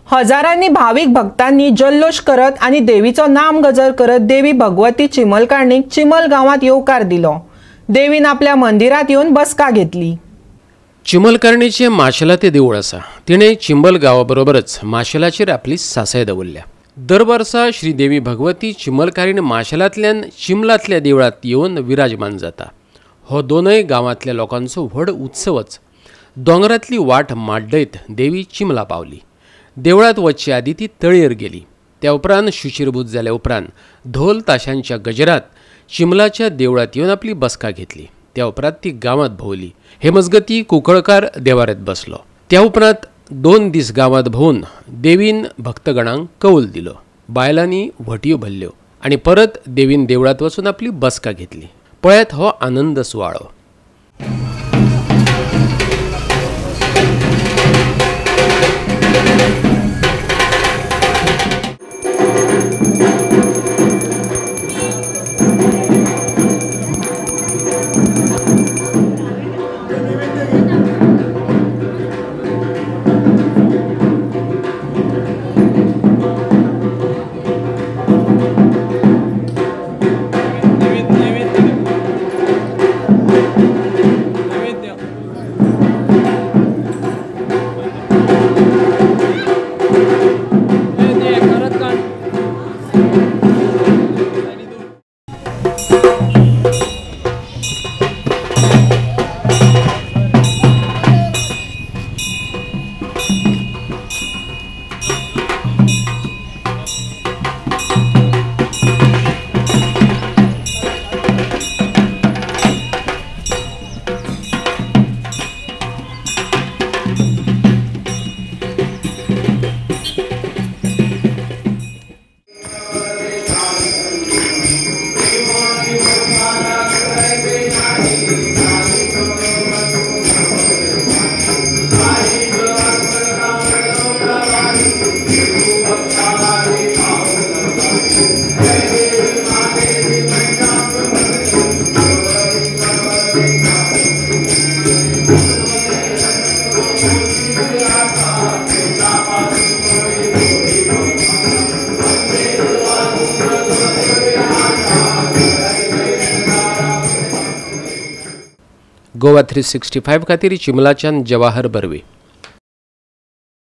हजारांनी भाविक भक्तांनी जल्लोष करत आणि देवीचो नाम गजर करत देवी भगवती चिमलकारणीक चिमल गावात येवकार दिलो। देवीन आपल्या मंदिरात येऊन बसका घेतली। चिमलकारणीचे माशेलाते देऊळ आसा। तिणे चिंबल गावाबरोबरच माशेलाचेर आपली सासय दवरल्या। दर वर्सा श्री देवी भगवती चिमलकारीण माशेलांतल्यान चिमलांतल्या देवळात येवन विराजमान जाता। हो दोनय गावांतल्या लोकांचो व्हड उत्सवच। दोंगरांतली वाट माड्डयत देवी चिमला पावली। देवळात वच्चे आदी ती तळयेर गेली। त्या उपरांत शुचिरभूत जाल्या उपरांत ढोल ताशांच्या गजरात चिमलाच्या देवळात येवन आपली बसका घेतली। त्या उपरांत ती गावात भोवली। हे मजगती कुंकळकार देवाऱ्यात बसलो। त्या उपरांत 2 दीस गावात भोवन देवीन भक्तगणांक कौल दिलो। बायलांनी व्हटयो भरल्यो आणि परत देवीन देवळात वचून आपली बसका घेतली। पळयात हो आनंद सुवाळो। गोवा 365 खातीर चिमलाच्यान जवाहर बर्वे।